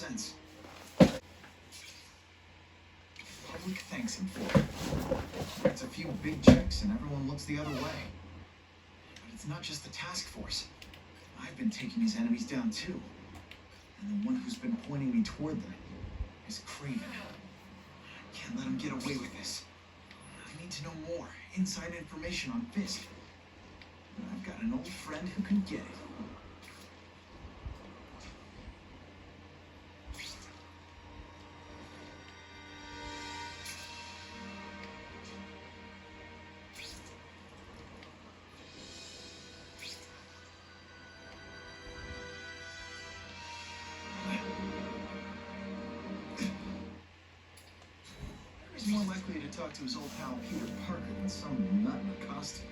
sense. Public thanks him for it. Gets a few big checks and everyone looks the other way. But it's not just the task force. I've been taking his enemies down too. And the one who's been pointing me toward them is Craven. I can't let him get away with this. I need to know more, inside information on Fisk. And I've got an old friend who can get it. He's more likely to talk to his old pal Peter Parker than some nut in a costume.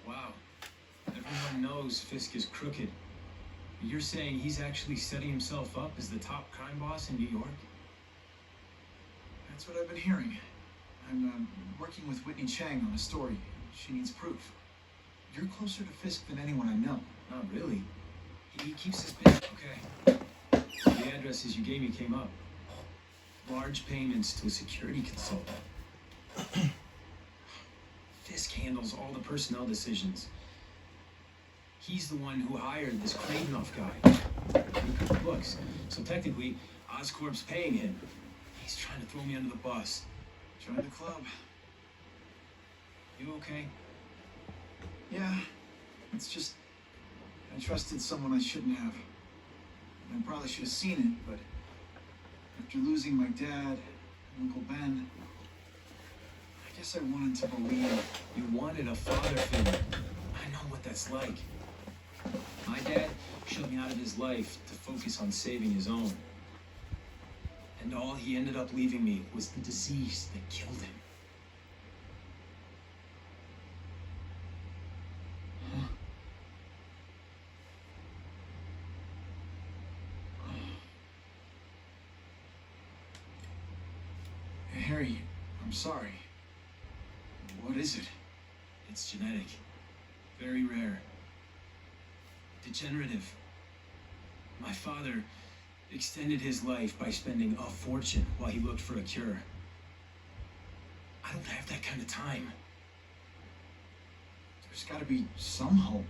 Wow. Everyone knows Fisk is crooked. You're saying he's actually setting himself up as the top crime boss in New York? That's what I've been hearing. I'm working with Whitney Chang on a story. She needs proof. You're closer to Fisk than anyone I know. Not really. He keeps his business. Okay. The addresses you gave me came up. Large payments to a security consultant. Fisk handles all the personnel decisions. He's the one who hired this Kravinoff guy. Books. So technically, Oscorp's paying him. He's trying to throw me under the bus. Join the club. You okay? Yeah. It's just, I trusted someone I shouldn't have. I probably should have seen it, but after losing my dad and Uncle Ben, I guess I wanted to believe. You wanted a father figure. I know what that's like. My dad shut me out of his life to focus on saving his own. And all he ended up leaving me was the disease that killed him. Huh? Hey, Harry, I'm sorry. What is it? It's genetic. Very rare. Degenerative. My father extended his life by spending a fortune while he looked for a cure. I don't have that kind of time. There's got to be some hope.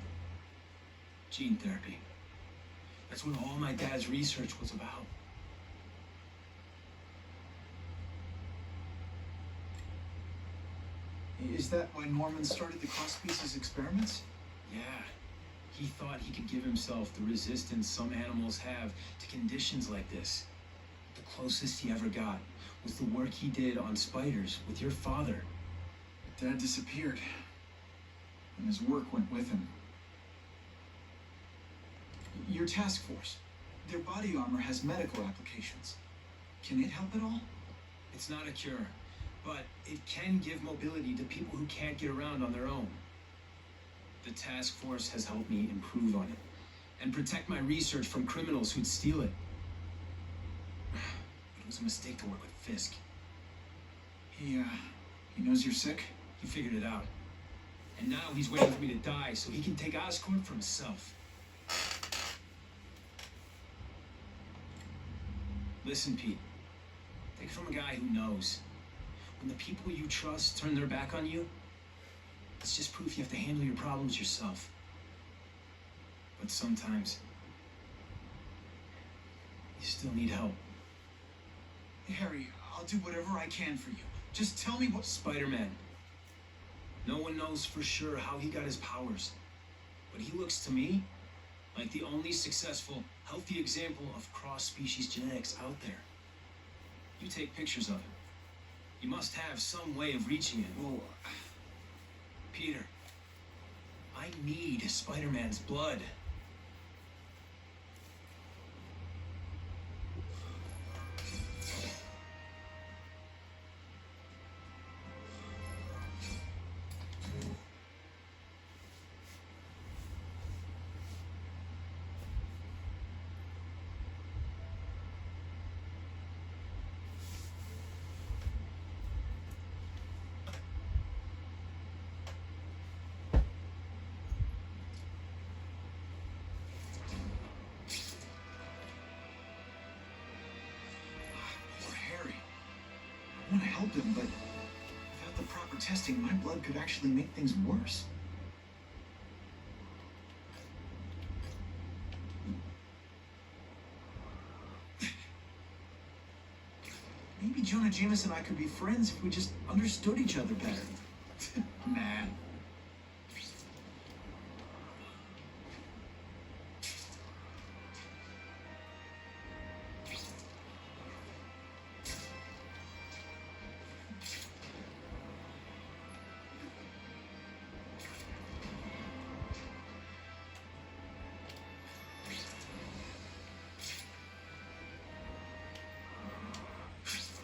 Gene therapy. That's what all my dad's research was about. Is that why Norman started the cross-species experiments? Yeah. He thought he could give himself the resistance some animals have to conditions like this. The closest he ever got was the work he did on spiders with your father. Dad disappeared, and his work went with him. Your task force, their body armor has medical applications. Can it help at all? It's not a cure, but it can give mobility to people who can't get around on their own. The task force has helped me improve on it and protect my research from criminals who'd steal it. But it was a mistake to work with Fisk. He knows you're sick? He figured it out. And now he's waiting for me to die so he can take Oscorp for himself. Listen, Pete. Take it from a guy who knows. When the people you trust turn their back on you, it's just proof you have to handle your problems yourself. But sometimes, you still need help. Hey, Harry, I'll do whatever I can for you. Just tell me what... Spider-Man. No one knows for sure how he got his powers. But he looks to me like the only successful, healthy example of cross-species genetics out there. You take pictures of him. You must have some way of reaching it. Well, Peter, I need Spider-Man's blood. help him, but without the proper testing, my blood could actually make things worse. Maybe Jonah Jameson and I could be friends if we just understood each other better. Nah.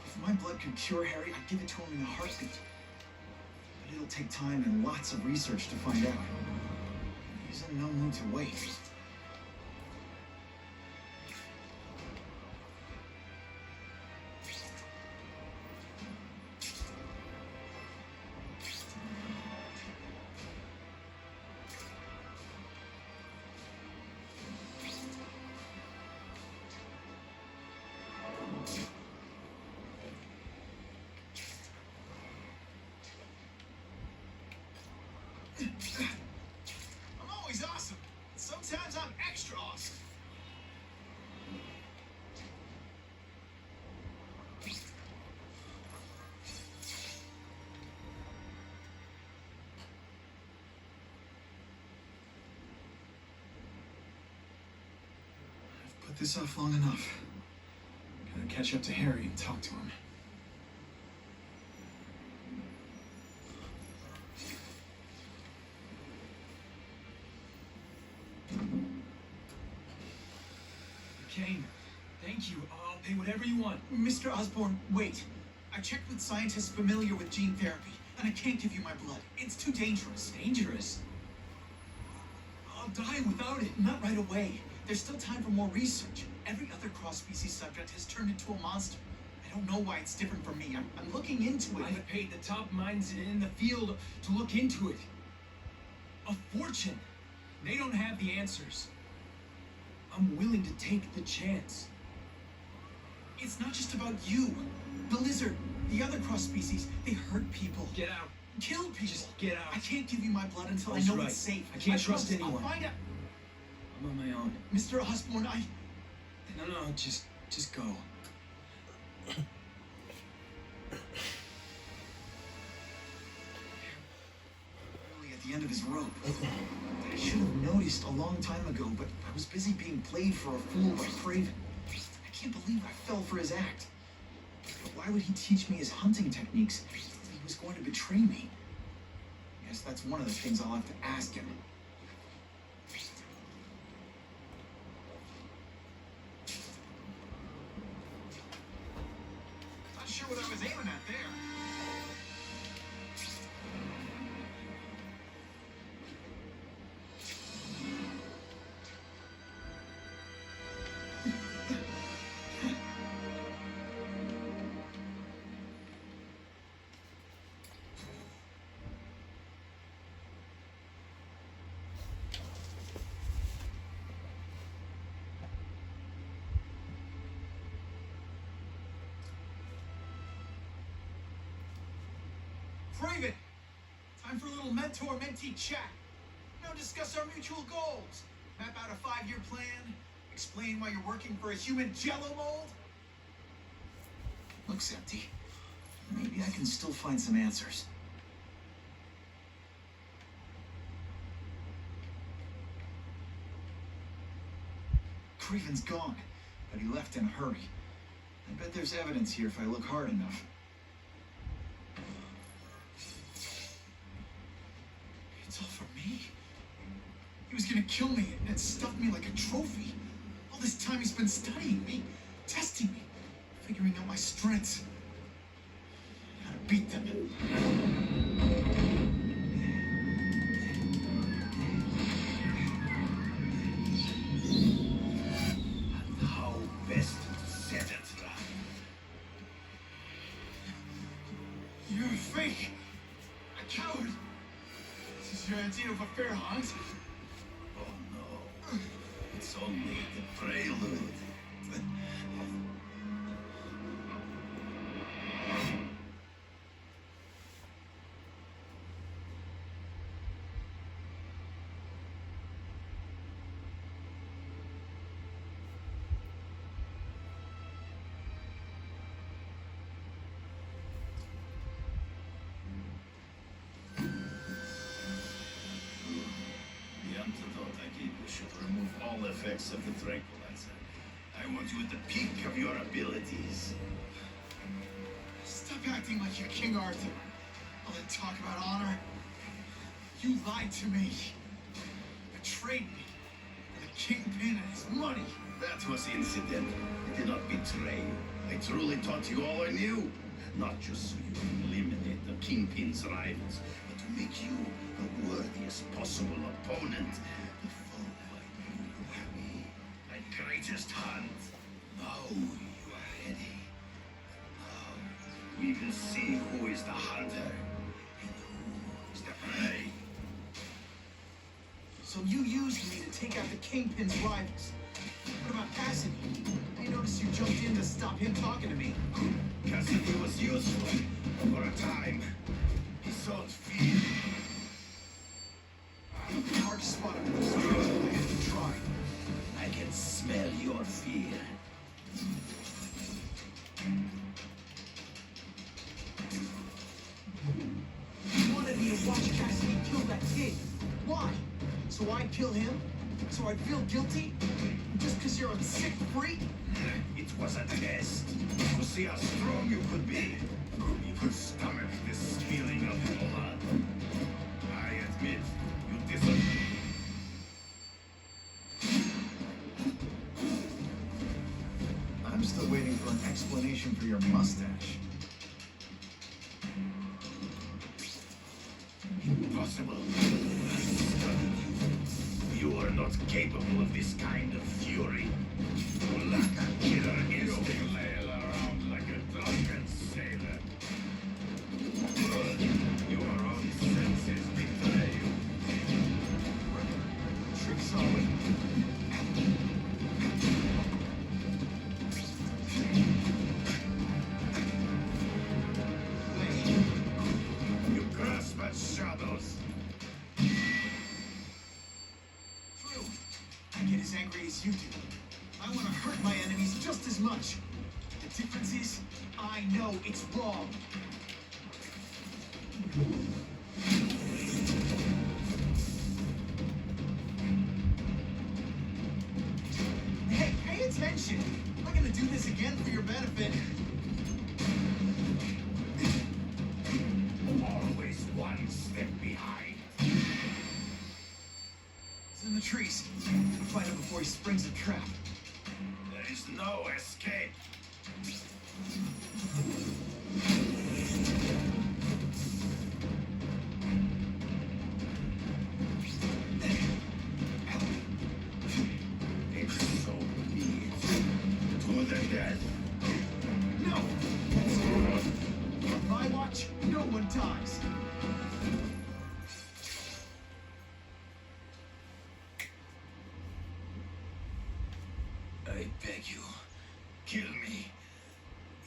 If my blood could cure Harry, I'd give it to him in a heartbeat. But it'll take time and lots of research to find out. He's in no mood to wait. I'm always awesome. Sometimes I'm extra awesome. I've put this off long enough. Gotta catch up to Harry and talk to him. Kane, thank you. I'll pay whatever you want. Mr. Osborn, wait. I checked with scientists familiar with gene therapy, and I can't give you my blood. It's too dangerous. Dangerous? I'll die without it. Not right away. There's still time for more research. Every other cross-species subject has turned into a monster. I don't know why it's different from me. I'm looking into it. I've paid the top minds in the field to look into it. A fortune. They don't have the answers. I'm willing to take the chance. It's not just about you. The lizard, the other cross-species, they hurt people. Get out. Kill people. Just get out. I can't give you my blood until I That's know right. it's safe. I can't trust promise anyone. I'll find out. I'm on my own. Mr. Osborn, No, just go. Really at the end of his rope. I should have noticed a long time ago, but I was busy being played for a fool by Craven. I can't believe I fell for his act. But why would he teach me his hunting techniques if he was going to betray me? I guess that's one of the things I'll have to ask him. Not sure what I was aiming at there. Craven! Time for a little mentor-mentee chat. Now discuss our mutual goals. Map out a 5-year plan. Explain why you're working for a human jello mold. Looks empty. Maybe I can still find some answers. Craven's gone, but he left in a hurry. I bet there's evidence here if I look hard enough. It's all for me. He was gonna kill me and stuff me like a trophy. All this time he's been studying me, testing me, figuring out my strengths. How to beat them. And how best to set a trap. You're a fake. A coward. This is your idea of a fair hunt? Oh no, it's only the prelude. all effects of the tranquilizer. I want you at the peak of your abilities. Stop acting like you're King Arthur. All that talk about honor. You lied to me. Betrayed me. For the Kingpin and his money. That was incidental. I did not betray you. I truly taught you all I knew. Not just so you can eliminate the Kingpin's rivals, but to make you the worthiest possible opponent. The foe I knew you would be. My greatest hunt. Now you are ready. Now we will see who is the hunter and who is the prey. So you used me to take out the Kingpin's rivals. What about Cassidy? I noticed you jumped in to stop him talking to me. Cassidy was useful for a time. He sowed fear. Hard to spot him in the streets, but I have to try. I can smell your fear. You wanted me to watch Cassidy kill that kid. Why? So I'd kill him? So I'd feel guilty? Just because you're a sick freak? It was a test to see how strong you could be. You could stomach this spilling of blood. I admit, you disagree. I'm still waiting for an explanation for your mustache. Impossible. I studied you. You are not capable of this kind of fury. You lack a killer instinct. Flail around like a drunken sailor. Your own senses betray you. Trick solid. You grasp at shadows. True. I get as angry as you do. I want to hurt my enemies just as much. The difference is, I know it's wrong. Hey, pay attention! I'm not gonna do this again for your benefit. Always one step behind. He's in the trees. Find him before he springs a trap. There is no escape. It's so be it. To the death. No! On my watch, no one dies. I beg you, kill me.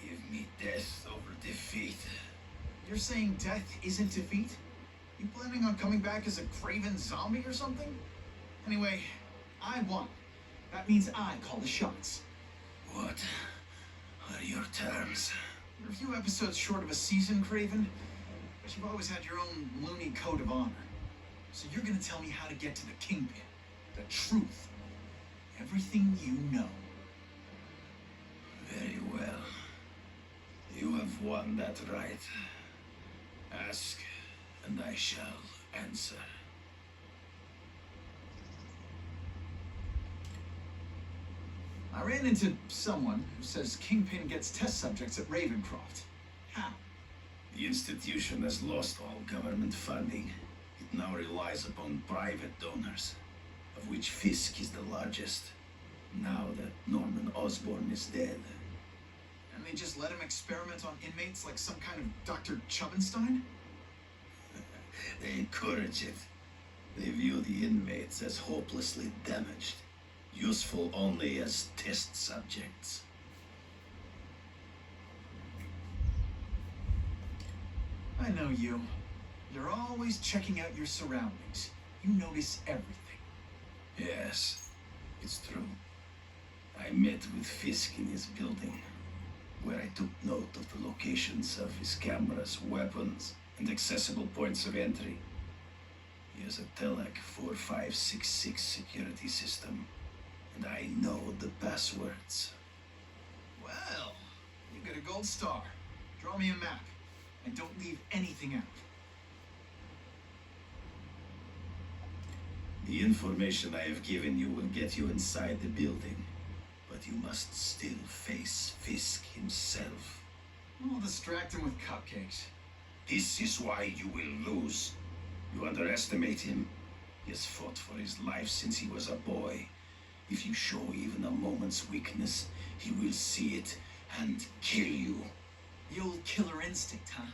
Give me death over defeat. You're saying death isn't defeat? You planning on coming back as a craven zombie or something? Anyway, I won. That means I call the shots. What are your terms? You're a few episodes short of a season, Craven, but you've always had your own loony code of honor. So you're gonna tell me how to get to the Kingpin, the truth, everything you know. Very well. You have won that right. Ask, and I shall answer. I ran into someone who says Kingpin gets test subjects at Ravencroft. How? The institution has lost all government funding. It now relies upon private donors, of which Fisk is the largest. Now that Norman Osborn is dead. And they just let him experiment on inmates like some kind of Dr. Chubenstein? They encourage it. They view the inmates as hopelessly damaged, useful only as test subjects. I know you. You're always checking out your surroundings. You notice everything. Yes, it's true. I met with Fisk in his building, where I took note of the locations of his cameras, weapons, and accessible points of entry. He has a Telec 4566 security system, and I know the passwords. Well, you get a gold star. Draw me a map. And don't leave anything out. The information I have given you will get you inside the building, but you must still face Fisk himself. I'll distract him with cupcakes. This is why you will lose. You underestimate him. He has fought for his life since he was a boy. If you show even a moment's weakness, he will see it and kill you. The old killer instinct, huh?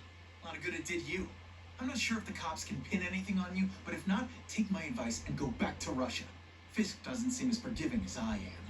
A lot of good it did you. I'm not sure if the cops can pin anything on you, but if not, take my advice and go back to Russia. Fisk doesn't seem as forgiving as I am.